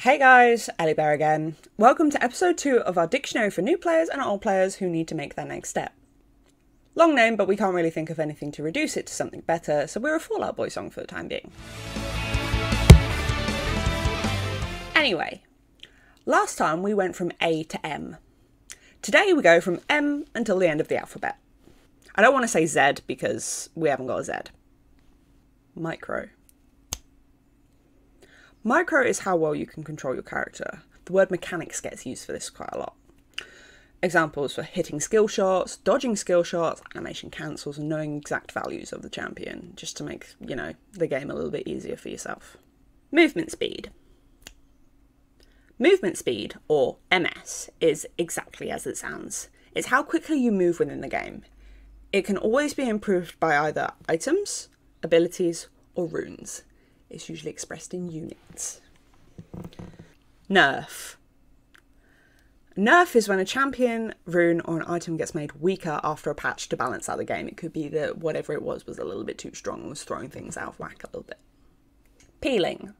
Hey guys, Ellie Bear again. Welcome to episode 2 of our dictionary for new players and old players who need to make their next step. Long name, but we can't really think of anything to reduce it to something better, so we're a Fall Out Boy song for the time being. Anyway, last time we went from A to M. Today we go from M until the end of the alphabet. I don't want to say Z because we haven't got a Z. Micro. Micro is how well you can control your character. The word mechanics gets used for this quite a lot. Examples for hitting skill shots, dodging skill shots, animation cancels, and knowing exact values of the champion, just to make, the game a little bit easier for yourself. Movement speed. Movement speed, or MS, is exactly as it sounds. It's how quickly you move within the game. It can always be improved by either items, abilities, or runes. It's usually expressed in units. NERF. NERF is when a champion, rune, or an item gets made weaker after a patch to balance out the game. It could be that whatever it was a little bit too strong and was throwing things out of whack a little bit. Peeling.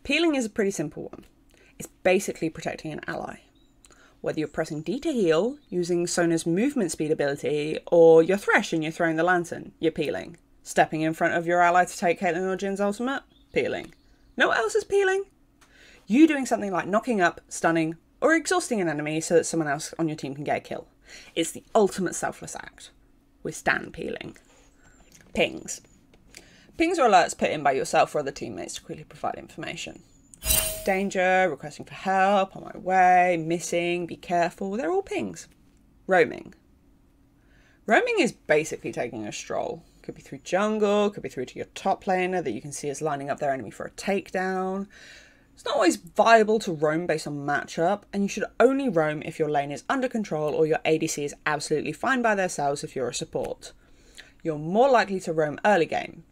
Peeling is a pretty simple one. It's basically protecting an ally. Whether you're pressing D to heal, using Sona's movement speed ability, or you're Thresh and you're throwing the lantern, you're peeling. Stepping in front of your ally to take Caitlyn or Jin's ultimate? Peeling. Know what else is peeling? You doing something like knocking up, stunning, or exhausting an enemy so that someone else on your team can get a kill. It's the ultimate selfless act. Withstand peeling. Pings. Pings are alerts put in by yourself or other teammates to quickly provide information. Danger, requesting for help, on my way, missing, be careful, they're all pings. Roaming. Roaming is basically taking a stroll. Could be through jungle, could be through to your top laner that you can see as lining up their enemy for a takedown. It's not always viable to roam based on matchup, and you should only roam if your lane is under control or your ADC is absolutely fine by themselves if you're a support. You're more likely to roam early game.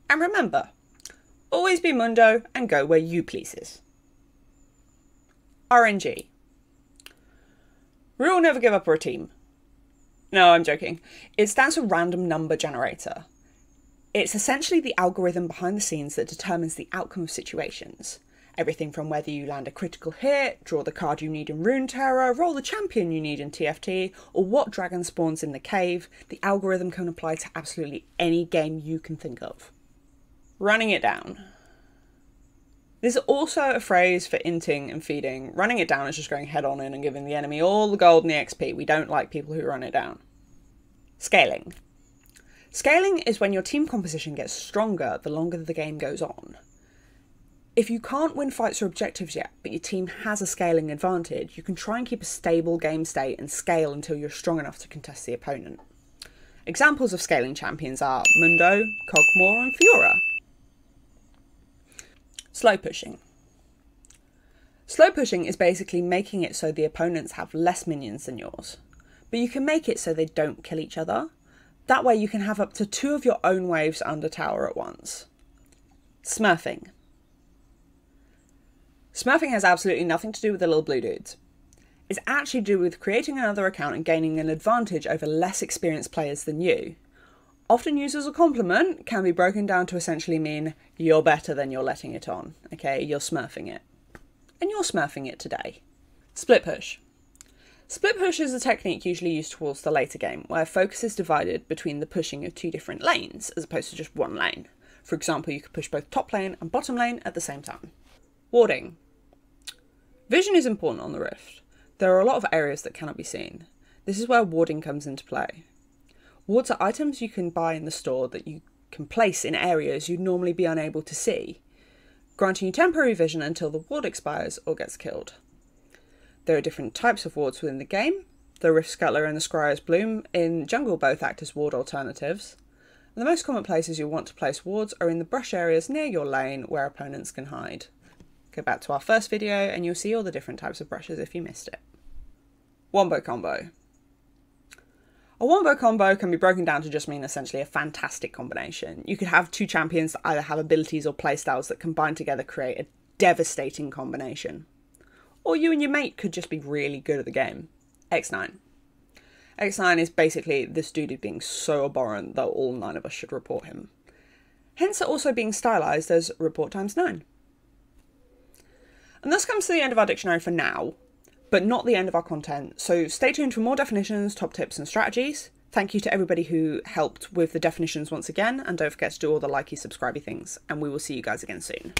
And remember, always be Mundo and go where you pleases. RNG. Rule never give up or a team. No, I'm joking. It stands for Random Number Generator. It's essentially the algorithm behind the scenes that determines the outcome of situations. Everything from whether you land a critical hit, draw the card you need in Rune Terror, roll the champion you need in TFT, or what dragon spawns in the cave, the algorithm can apply to absolutely any game you can think of. Running it down. This is also a phrase for inting and feeding. Running it down is just going head on in and giving the enemy all the gold and the XP. We don't like people who run it down. Scaling. Scaling is when your team composition gets stronger the longer the game goes on. If you can't win fights or objectives yet, but your team has a scaling advantage, you can try and keep a stable game state and scale until you're strong enough to contest the opponent. Examples of scaling champions are Mundo, Kog'Maw, and Fiora. Slow pushing. Slow pushing is basically making it so the opponents have less minions than yours. But you can make it so they don't kill each other. That way you can have up to 2 of your own waves under tower at once. Smurfing. Smurfing has absolutely nothing to do with the little blue dudes. It's actually to do with creating another account and gaining an advantage over less experienced players than you. Often used as a compliment, can be broken down to essentially mean you're better than you're letting it on. Okay, you're smurfing it. And you're smurfing it today. Split push. Split push is a technique usually used towards the later game, where focus is divided between the pushing of 2 different lanes, as opposed to just one lane. For example, you could push both top lane and bottom lane at the same time. Warding. Vision is important on the Rift. There are a lot of areas that cannot be seen. This is where warding comes into play. Wards are items you can buy in the store that you can place in areas you'd normally be unable to see, granting you temporary vision until the ward expires or gets killed. There are different types of wards within the game. The Rift Scuttler and the Scryer's Bloom in jungle both act as ward alternatives. And the most common places you'll want to place wards are in the brush areas near your lane where opponents can hide. Go back to our first video and you'll see all the different types of brushes if you missed it. Wombo combo. A wombo combo can be broken down to just mean essentially a fantastic combination. You could have 2 champions that either have abilities or playstyles that combine together create a devastating combination. Or you and your mate could just be really good at the game. X9. X9 is basically this dude being so abhorrent that all 9 of us should report him. Hence it also being stylized as report times 9. And this comes to the end of our dictionary for now, but not the end of our content. So stay tuned for more definitions, top tips and strategies. Thank you to everybody who helped with the definitions once again, and don't forget to do all the likey, subscribey things, and we will see you guys again soon.